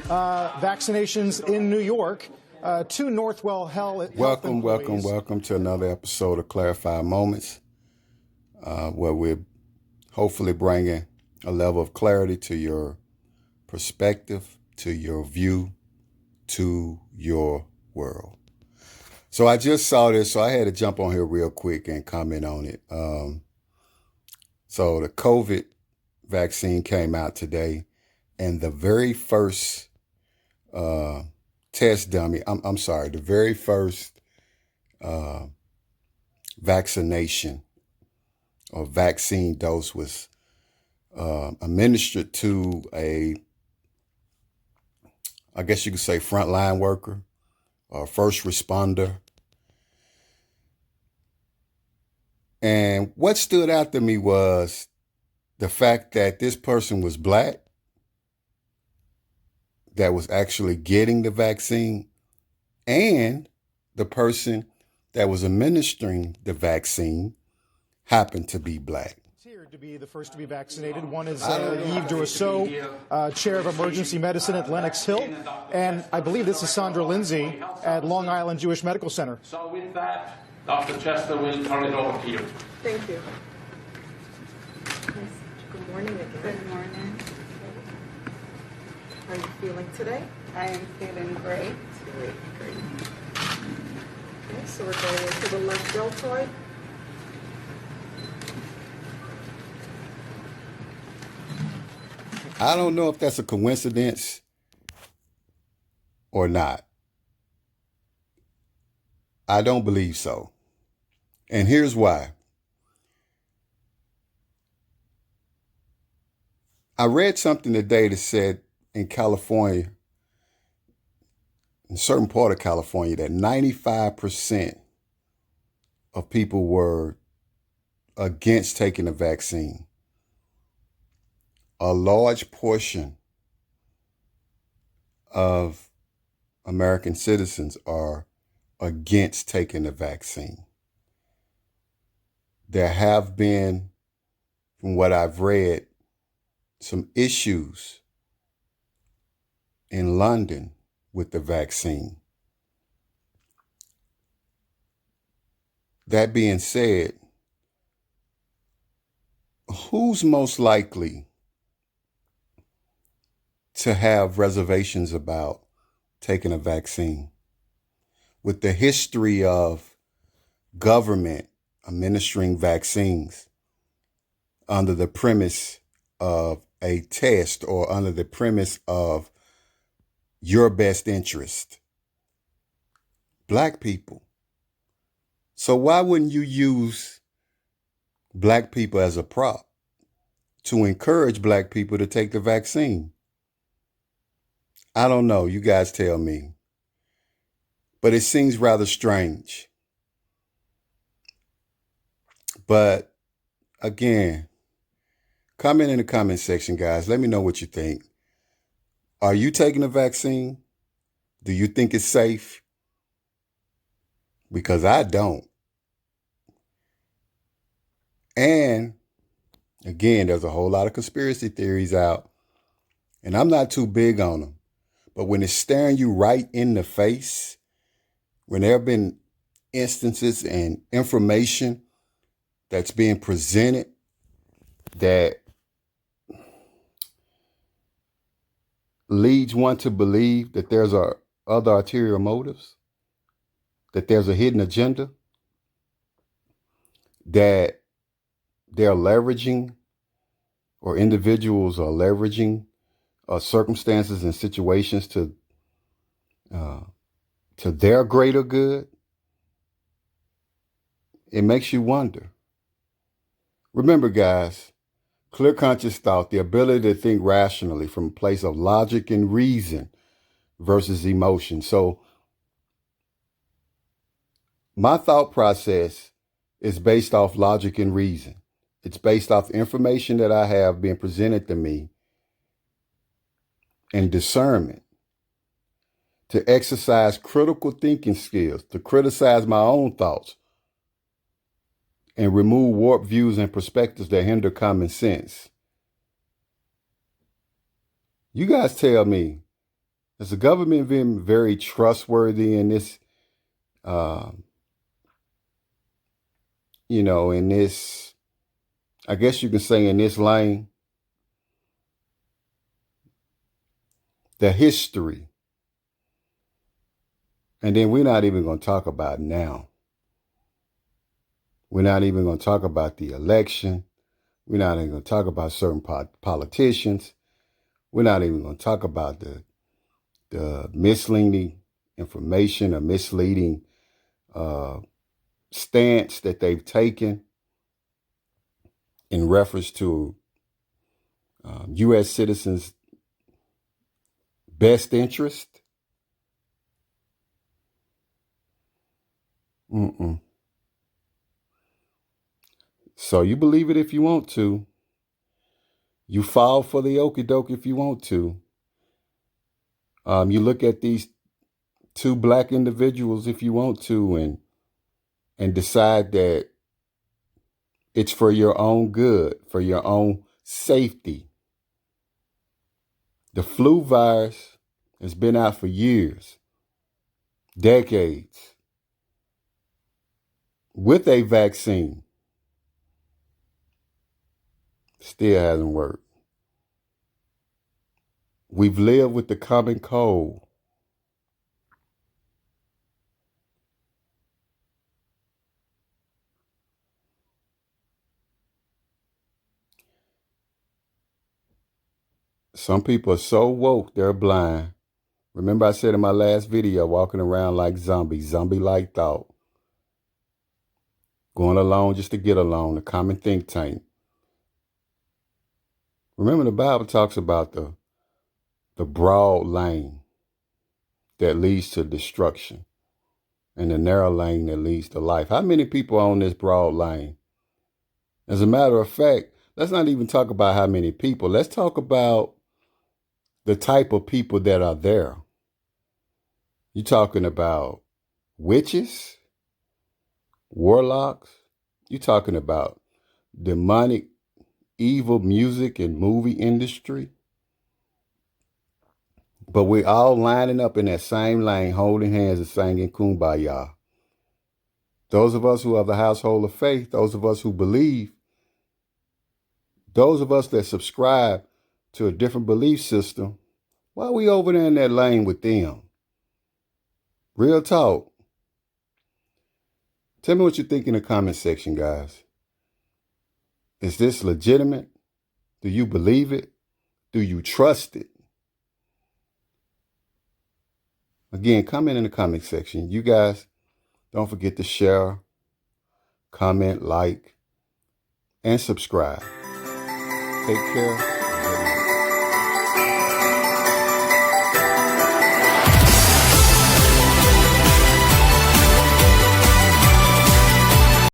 vaccinations in New York. Two Northwell Health employees. Welcome to another episode of Clarified Moments, where we're hopefully bringing a level of clarity to your perspective, to your view, to your world. So I just saw this, so I had to jump on here real quick and comment on it. So the COVID vaccine came out today, and the very first test dummy, the very first vaccination or vaccine dose was administered to I guess you could say frontline worker or first responder. And what stood out to me was the fact that this person was Black, that was actually getting the vaccine, and the person that was administering the vaccine happened to be Black. Here to be the first to be vaccinated. One is Yves Durousseau, chair of emergency medicine at Lenox Hill, and I believe this is Sandra Lindsay at Long Island Jewish Medical Center. So with that, Dr. Chester will turn it over to you. Thank you. Good morning again. Good morning. How are you feeling today? I am feeling great. Great. Okay, so we're going into the left deltoid. I don't know if that's a coincidence or not. I don't believe so. And here's why. I read something today that said in California, in a certain part of California, that 95% of people were against taking the vaccine. A large portion of American citizens are against taking the vaccine. There have been, from what I've read, some issues in London with the vaccine. That being said, who's most likely to have reservations about taking a vaccine? With the history of government administering vaccines under the premise of a test or under the premise of your best interest, Black people. So why wouldn't you use Black people as a prop to encourage Black people to take the vaccine? I don't know. You guys tell me. But it seems rather strange. But again, comment in the comment section, guys. Let me know what you think. Are you taking the vaccine? Do you think it's safe? Because I don't. And again, there's a whole lot of conspiracy theories out, and I'm not too big on them. But when it's staring you right in the face, when there have been instances and information that's being presented that leads one to believe that there's other ulterior motives, that there's a hidden agenda, that they're leveraging, or individuals are leveraging circumstances and situations to their greater good, it makes you wonder. Remember, guys, clear conscious thought, the ability to think rationally from a place of logic and reason versus emotion. So my thought process is based off logic and reason. It's based off information that I have being presented to me and discernment, to exercise critical thinking skills, to criticize my own thoughts, and remove warped views and perspectives that hinder common sense. You guys tell me, Has the government been very trustworthy in this, in this, I guess you can say in this lane? The history. And then we're not even going to talk about now. We're not even going to talk about the election. We're not even going to talk about certain politicians. We're not even going to talk about the misleading information or misleading stance that they've taken in reference to U.S. citizens' best interest. So you believe it if you want to. You fall for the okie doke if you want to. You look at these two black individuals if you want to and decide that it's for your own good, for your own safety. The flu virus has been out for years, decades, with a vaccine. Still hasn't worked. We've lived with the common cold. Some people are so woke, they're blind. Remember I said in my last video, walking around like zombies, zombie-like thought. Going along just to get along, the common think tank. Remember the Bible talks about the broad lane that leads to destruction and the narrow lane that leads to life. How many people are on this broad lane? As a matter of fact, let's not even talk about how many people. Let's talk about the type of people that are there. You're talking about witches, warlocks. You're talking about demonic, evil music and movie industry. But we're all lining up in that same lane, holding hands and singing Kumbaya. Those of us who have the household of faith, those of us who believe, those of us that subscribe to a different belief system, why are we over there in that lane with them? Real talk. Tell me what you think in the comment section, guys. Is this legitimate? Do you believe it? Do you trust it? Again, comment in the comment section. You guys, don't forget to share, comment, like, and subscribe. Take care.